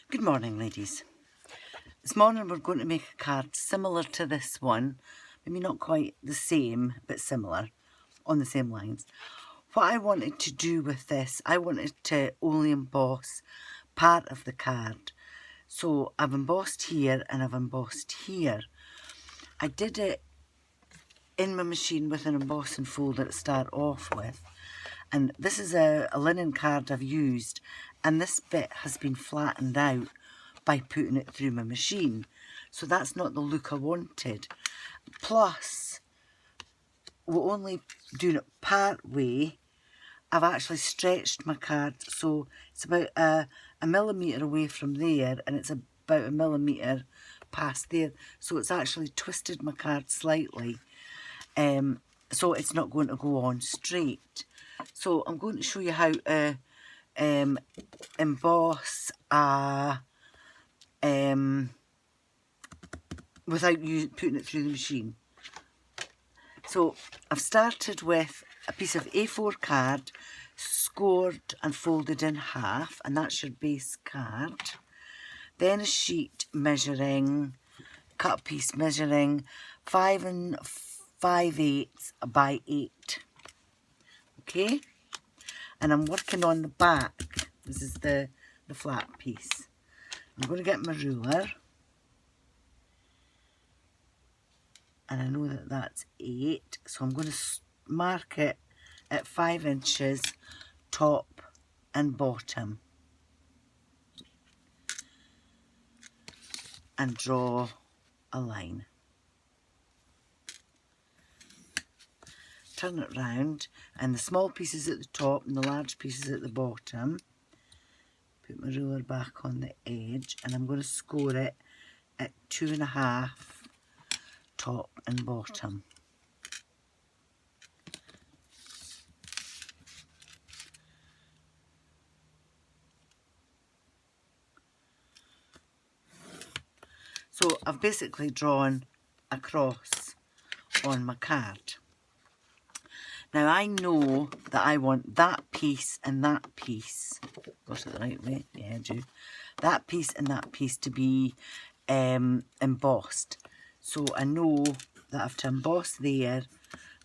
Good morning, ladies. This morning we're going to make a card similar to this one, maybe not quite the same, but similar, on the same lines. What I wanted to do with this, I wanted to only emboss part of the card. So I've embossed here and I've embossed here. I did it in my machine with an embossing folder to start off with. And this is a linen card I've used, and this bit has been flattened out by putting it through my machine. So that's not the look I wanted. Plus, we're only doing it part way. I've actually stretched my card, so it's about a millimetre away from there, and it's about a millimetre past there. So it's actually twisted my card slightly. So it's not going to go on straight. So I'm going to show you how to emboss without you putting it through the machine. So I've started with a piece of A4 card, scored and folded in half, and that's your base card. Then a sheet measuring, cut piece measuring 5 5/8 by 8. Okay, and I'm working on the back. This is the flat piece. I'm going to get my ruler, and I know that that's 8, so I'm going to mark it at 5 inches top and bottom and draw a line. Turn it round, and the small pieces at the top and the large pieces at the bottom. Put my ruler back on the edge, and I'm going to score it at 2.5 top and bottom. So I've basically drawn a cross on my card. Now I know that I want that piece and that piece, got it the right way? Yeah, I do. That piece and that piece to be embossed. So I know that I have to emboss there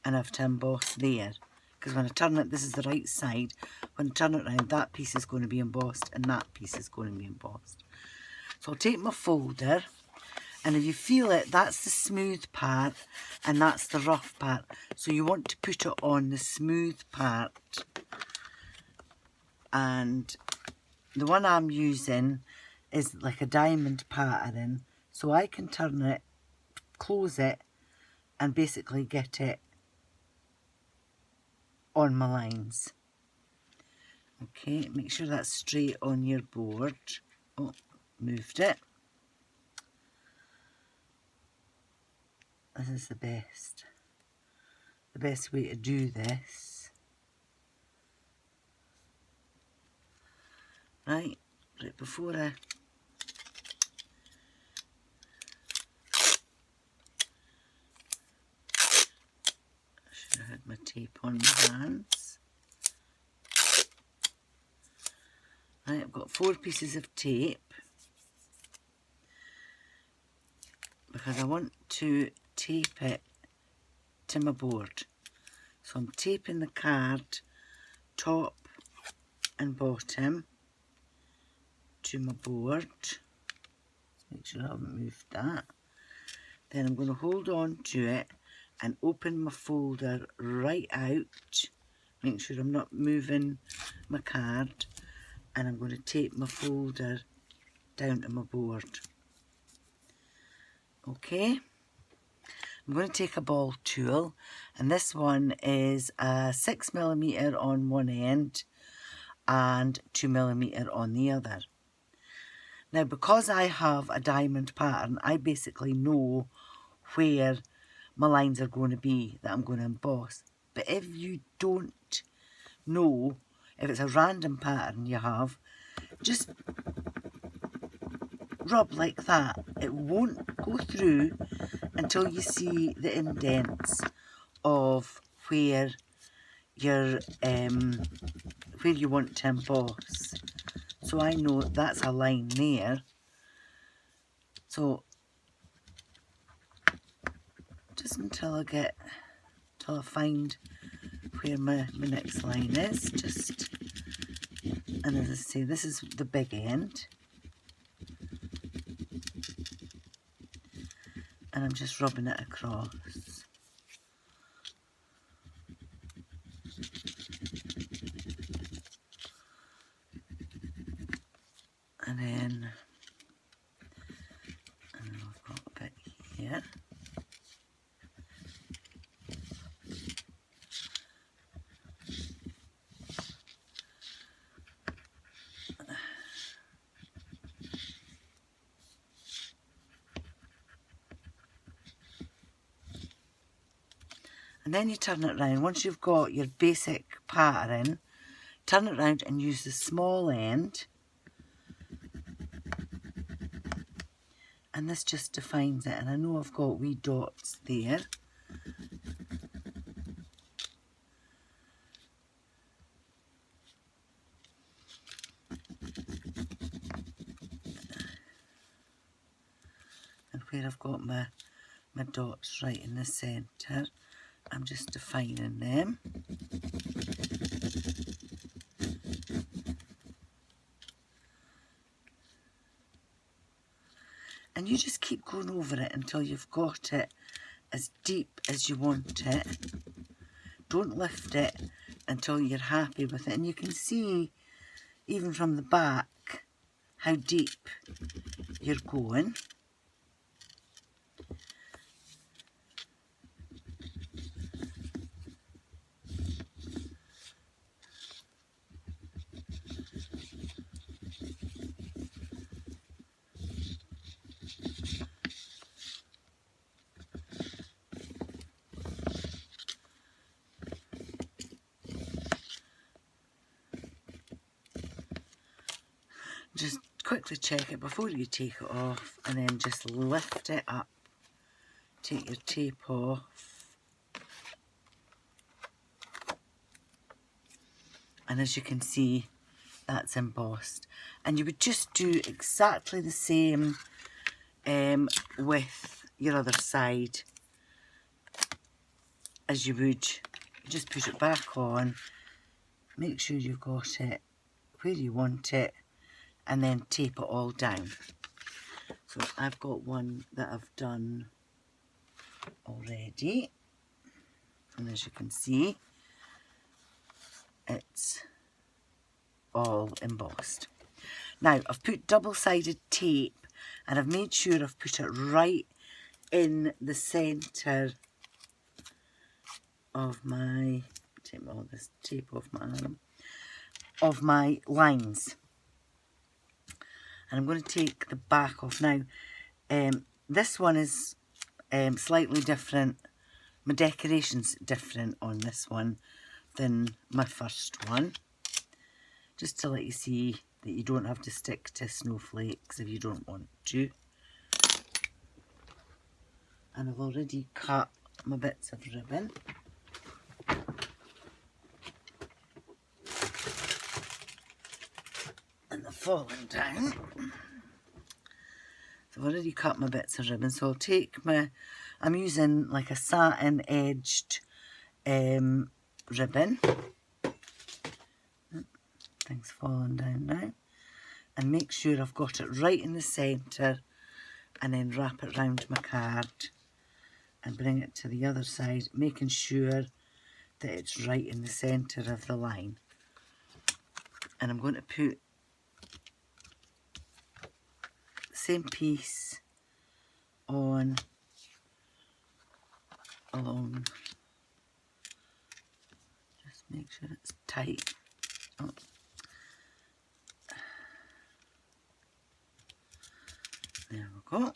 and I have to emboss there. Because when I turn it, this is the right side. When I turn it around, that piece is going to be embossed and that piece is going to be embossed. So I'll take my folder, and if you feel it, that's the smooth part and that's the rough part. So you want to put it on the smooth part. And the one I'm using is like a diamond pattern. So I can turn it, close it, and basically get it on my lines. Okay, make sure that's straight on your board. Oh, moved it. This is the best way to do this. Right before I should have had my tape on my hands. Right, I've got 4 pieces of tape because I want to tape it to my board. So I'm taping the card top and bottom to my board. Make sure I haven't moved that. Then I'm going to hold on to it and open my folder right out. Make sure I'm not moving my card. And I'm going to tape my folder down to my board. Okay. I'm going to take a ball tool, and this one is a 6mm on one end and 2mm on the other. Now, because I have a diamond pattern, I basically know where my lines are going to be that I'm going to emboss. But if you don't know, if it's a random pattern you have, just rub like that. It won't go through until you see the indents of where you want to emboss. so I know that's a line there. So just until I find where my next line is, and as I say, this is the big end, and I'm just rubbing it across. And then I've got a bit here. And then you turn it round. Once you've got your basic pattern, turn it round and use the small end. And this just defines it. And I know I've got wee dots there. And where I've got my dots right in the centre, I'm just defining them. And you just keep going over it until you've got it as deep as you want it. Don't lift it until you're happy with it. And you can see, even from the back, how deep you're going. Just quickly check it before you take it off, and then just lift it up. Take your tape off. And as you can see, that's embossed. And you would just do exactly the same with your other side as you would. Just put it back on, make sure you've got it where you want it, and then tape it all down. So I've got one that I've done already, and as you can see, it's all embossed. Now I've put double-sided tape, and I've made sure I've put it right in the centre of my, take all this tape off my arm, of my lines. And I'm going to take the back off now. This one is slightly different. My decoration's different on this one than my first one. Just to let you see that you don't have to stick to snowflakes if you don't want to. And I've already cut my bits of ribbon. And they're falling down. So I've already cut my bits of ribbon, so I'll take I'm using like a satin edged ribbon. Things falling down now. And make sure I've got it right in the centre, and then wrap it round my card and bring it to the other side, making sure that it's right in the centre of the line. And I'm going to put the same piece on along. Just make sure it's tight. Oh. There we go.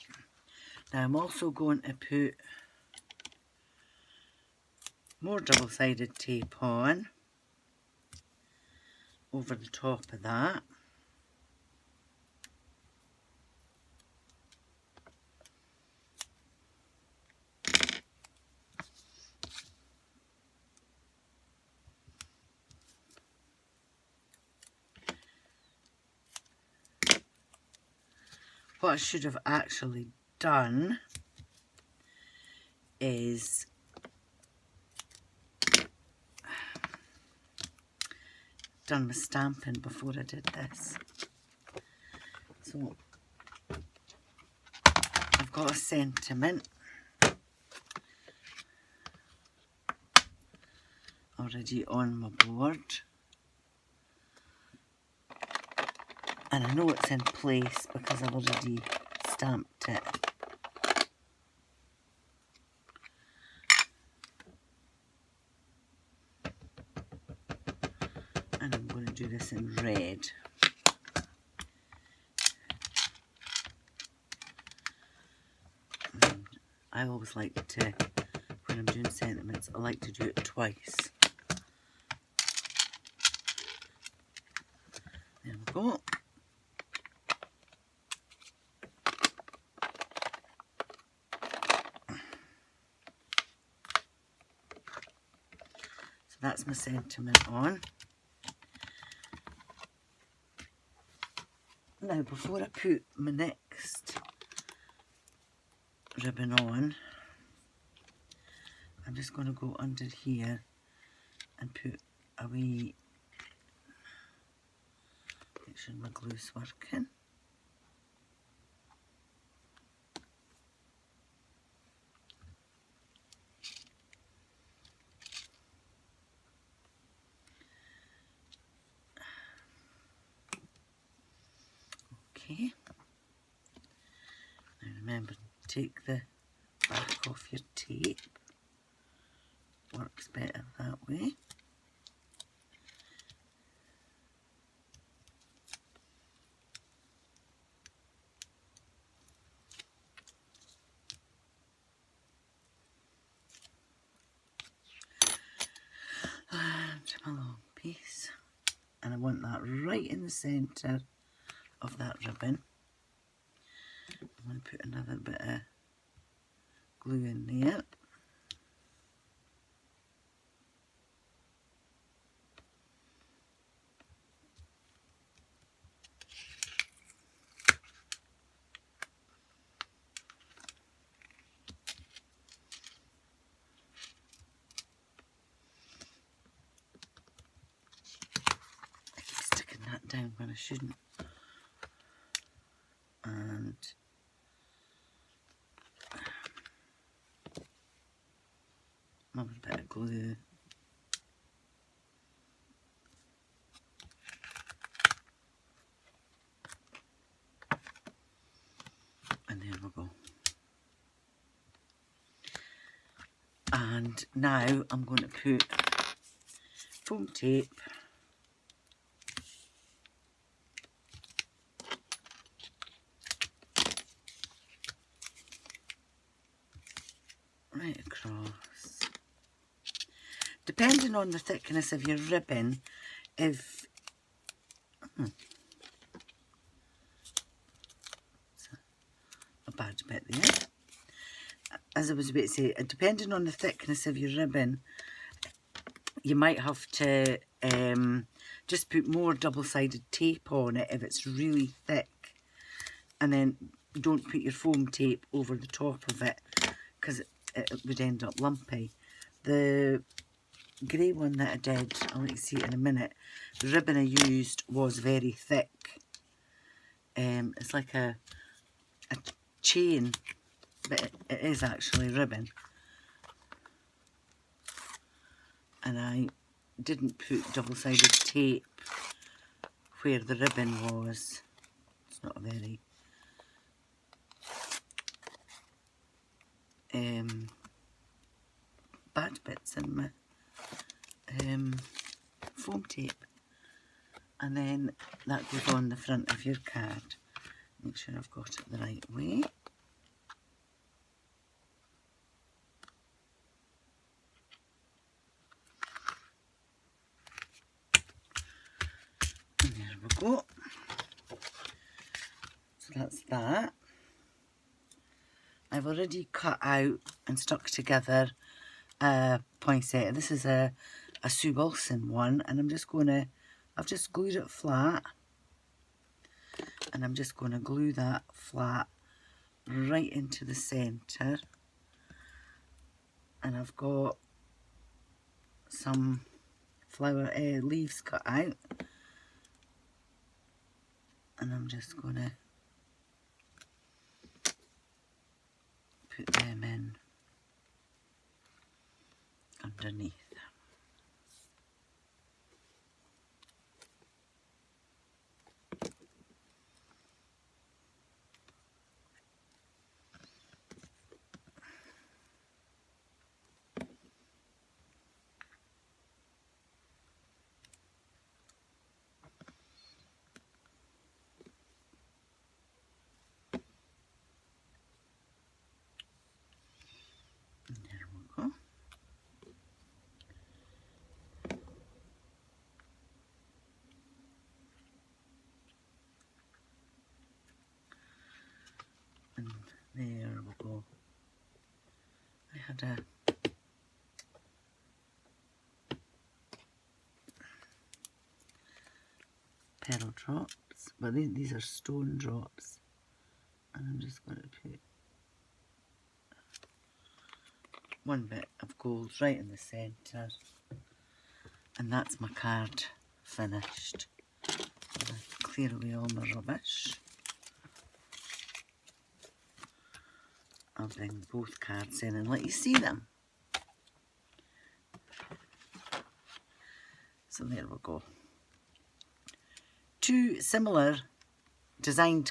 Now I'm also going to put more double-sided tape on over the top of that. what I should have actually done is done my stamping before I did this. So I've got a sentiment already on my board, and I know it's in place because I've already stamped it. And I'm going to do this in red. And I always like to, when I'm doing sentiments, I like to do it twice. There we go. So that's my sentiment on. Now, before I put my next ribbon on, I'm just going to go under here and put a wee, make sure my glue's working. Okay. Now remember, take the back off your tape. Works better that way. And my long piece. And I want that right in the centre of that ribbon. I'm going to put another bit of glue in there. I keep sticking that down when I shouldn't. And another bit of glue. And there we go. And now I'm going to put foam tape right across. Depending on the thickness of your ribbon, if a bad bit there. As I was about to say, depending on the thickness of your ribbon, you might have to just put more double-sided tape on it if it's really thick, and then don't put your foam tape over the top of it because it would end up lumpy. The grey one that I did, I'll let you see it in a minute, the ribbon I used was very thick. It's like a chain, but it is actually ribbon. And I didn't put double-sided tape where the ribbon was. It's not a very bad bits in my foam tape. And then that goes on the front of your card. Make sure I've got it the right way. And there we go. So that's that. I've already cut out and stuck together a poinsettia. This is a Sue Wilson one, and I'm just going to, I've just glued it flat, And I'm just going to glue that flat right into the centre. And I've got some flower leaves cut out. And I'm just going to put them in underneath. And there we go. And there we go. I had a petal drops, but these are stone drops. And I'm just going to put one bit of gold right in the centre. And that's my card finished. I'll clear away all my rubbish. I'll bring both cards in and let you see them. So there we go. Two similar designed